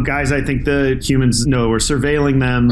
guys, I think the humans know we're surveilling them.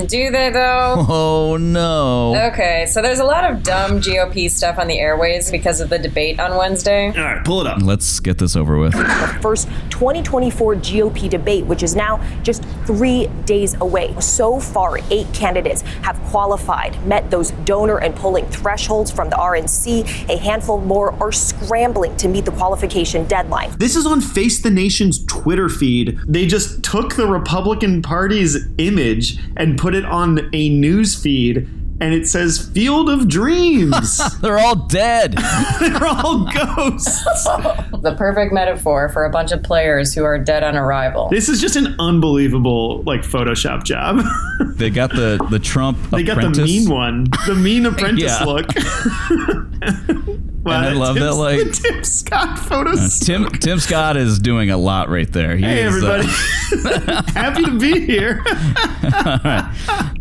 Do they, though? Oh, no. Okay, so there's a lot of dumb GOP stuff on the airways because of the debate on Wednesday. All right, pull it up. Let's get this over with. The first 2024 GOP debate, which is now just 3 days away. So far, 8 candidates have qualified, met those donor and polling thresholds from the RNC. A handful more are scrambling to meet the qualification deadline. This is on Face the Nation's Twitter feed. They just took the Republican Party's image and put it on a news feed, and it says Field of Dreams. They're all dead. They're all ghosts. The perfect metaphor for a bunch of players who are dead on arrival. This is just an unbelievable, Photoshop job. They got the Trump They apprentice. got the mean one. The mean apprentice Yeah. look. Wow, And I love that, the Tim Scott photos. Tim Scott is doing a lot right there. Hey, everybody. Happy to be here. All right.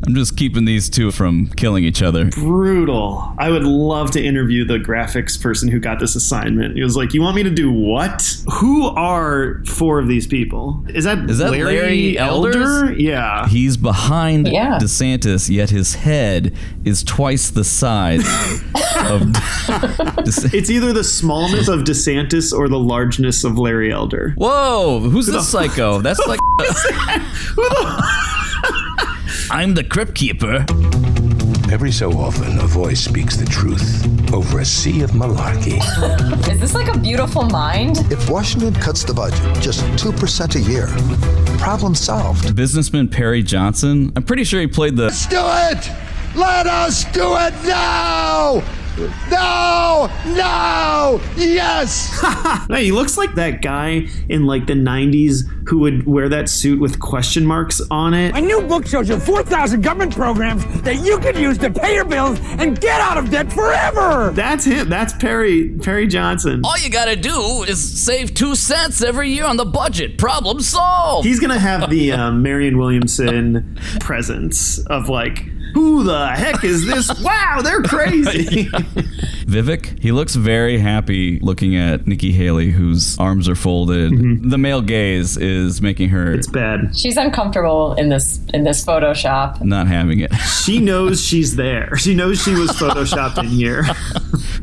I'm just keeping these two from killing each other. Brutal. I would love to interview the graphics person who got this assignment. He was like, you want me to do what? Who are 4 of these people? Is that Larry Elders? Yeah. He's behind Yeah. DeSantis, yet his head is twice the size of It's either the smallness of DeSantis or the largeness of Larry Elder. Whoa, who's this psycho? That's like... I'm the crypt keeper. Every so often, a voice speaks the truth over a sea of malarkey. Is this like a beautiful mind? If Washington cuts the budget just 2% a year, problem solved. Businessman Perry Johnson, I'm pretty sure he played the... Let's do it! Let us do it now! No! No! Yes! Hey, he looks like that guy in the 90s who would wear that suit with question marks on it. My new book shows you 4,000 government programs that you can use to pay your bills and get out of debt forever. That's him. That's Perry Johnson. All you gotta do is save 2 cents every year on the budget. Problem solved. He's gonna have the Marianne Williamson presence of who the heck is this? Wow, they're crazy. Vivek, he looks very happy looking at Nikki Haley, whose arms are folded. Mm-hmm. The male gaze is making her... It's bad. She's uncomfortable in this Photoshop. Not having it. She knows she's there. She knows she was photoshopped in here.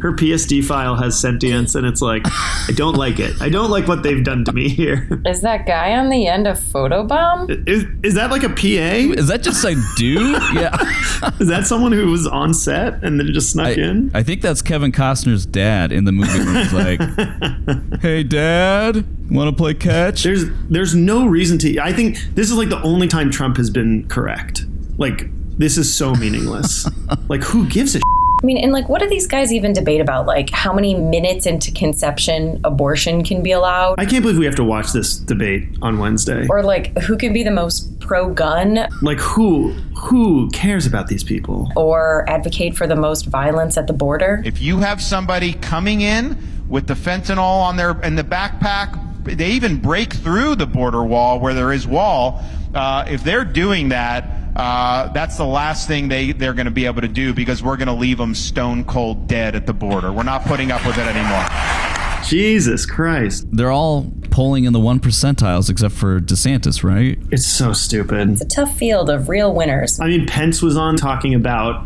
Her PSD file has sentience, and it's like, I don't like it. I don't like what they've done to me here. Is that guy on the end a photobomb? Is that like a PA? Is that just a dude? Yeah. Is that someone who was on set and then just snuck in? I think that's Kevin Costner's dad in the movie where he's like, hey, Dad, want to play catch? There's no reason to. I think this is the only time Trump has been correct. This is so meaningless. Who gives a I mean, and what do these guys even debate about? How many minutes into conception abortion can be allowed? I can't believe we have to watch this debate on Wednesday. Or who can be the most pro-gun? Who cares about these people? Or advocate for the most violence at the border? If you have somebody coming in with the fentanyl in the backpack, they even break through the border wall where there is wall. If they're doing that, that's the last thing they're going to be able to do, because we're going to leave them stone cold dead at the border. We're not putting up with it anymore. Jesus Christ. They're all polling in the 1 percentiles except for DeSantis, right? It's so stupid. It's a tough field of real winners. I mean, Pence was on talking about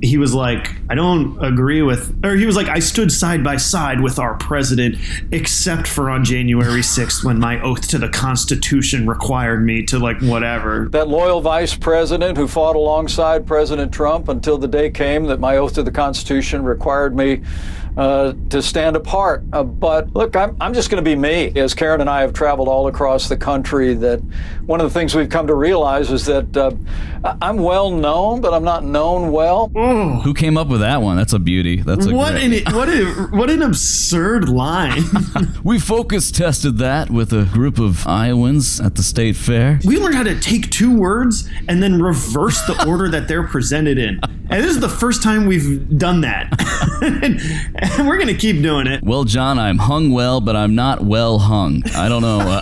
he was like, I don't agree with, or he was like, I stood side by side with our president, except for on January 6th when my oath to the Constitution required me to whatever. That loyal vice president who fought alongside President Trump until the day came that my oath to the Constitution required me to stand apart. But look, I'm just going to be me. As Karen and I have traveled all across the country, that one of the things we've come to realize is that I'm well known, but I'm not known well. Who came up with that one? That's a beauty. That's what an absurd line. We focus tested that with a group of Iowans at the state fair. We learned how to take 2 words and then reverse the order that they're presented in. And this is the first time we've done that. And we're going to keep doing it. Well, John, I'm hung well, but I'm not well hung. I don't know.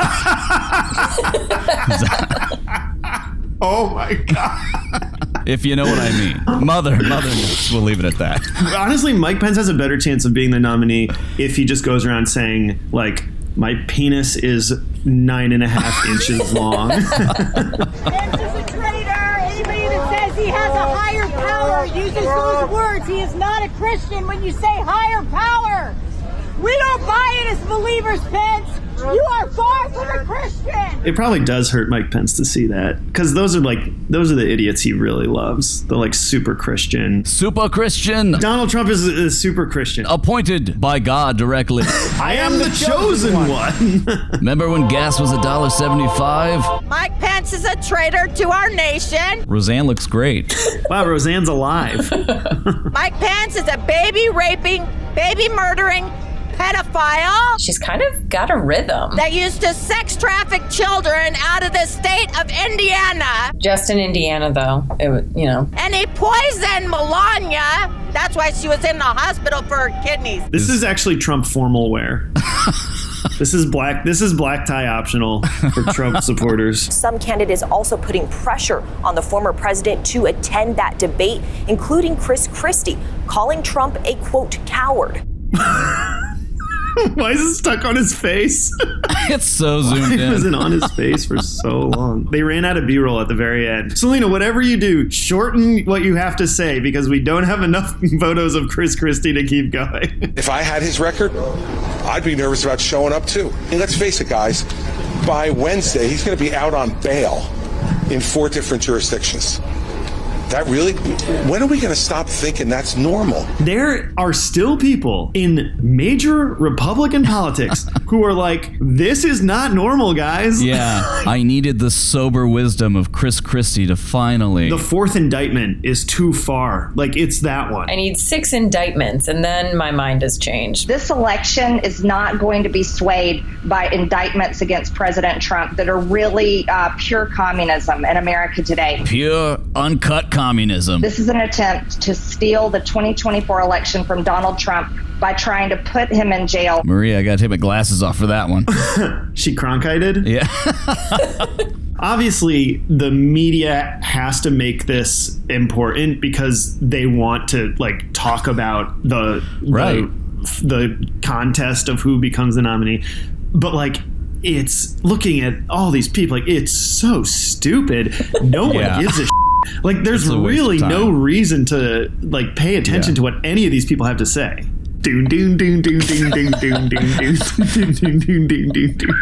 Oh, my God. If you know what I mean. Mother knows. We'll leave it at that. Honestly, Mike Pence has a better chance of being the nominee if he just goes around saying, My penis is 9.5 inches long. Pence is a traitor. Anybody that says he has a higher power uses those words. He is not a Christian when you say higher power. We don't buy it as believers, Pence. You are far from a Christian. It probably does hurt Mike Pence to see that, because those are the idiots he really loves. The super Christian. Super Christian. Donald Trump is a super Christian. Appointed by God directly. I am the chosen one. Remember when gas was $1.75? Mike Pence is a traitor to our nation. Roseanne looks great. Wow, Roseanne's alive. Mike Pence is a baby raping, baby murdering pedophile. She's kind of got a rhythm. That used to sex traffic children out of the state of Indiana. Just in Indiana, though. And he poisoned Melania. That's why she was in the hospital for her kidneys. This is actually Trump formal wear. This is black tie optional for Trump supporters. Some candidates also putting pressure on the former president to attend that debate, including Chris Christie, calling Trump a, quote, coward. Why is it stuck on his face? It's so zoomed in. It wasn't on his face for so long. They ran out of B-roll at the very end. Selena, whatever you do, shorten what you have to say, because we don't have enough photos of Chris Christie to keep going. If I had his record, I'd be nervous about showing up too. And let's face it, guys, by Wednesday, he's going to be out on bail in 4 different jurisdictions. When are we going to stop thinking that's normal? There are still people in major Republican politics who are like, this is not normal, guys. Yeah, I needed the sober wisdom of Chris Christie to finally... The 4th indictment is too far. It's that one. I need 6 indictments, and then my mind has changed. This election is not going to be swayed by indictments against President Trump that are really pure communism in America today. Pure, uncut communism. This is an attempt to steal the 2024 election from Donald Trump by trying to put him in jail. Maria, I gotta take my glasses off for that one. She Cronkited? Yeah. Obviously, the media has to make this important because they want to talk about the contest of who becomes the nominee. But it's looking at all these people, it's so stupid. No one gives a there's really no reason to pay attention to what any of these people have to say. Doon doon doon doon doon doon doon doon doon doon doon doon doon.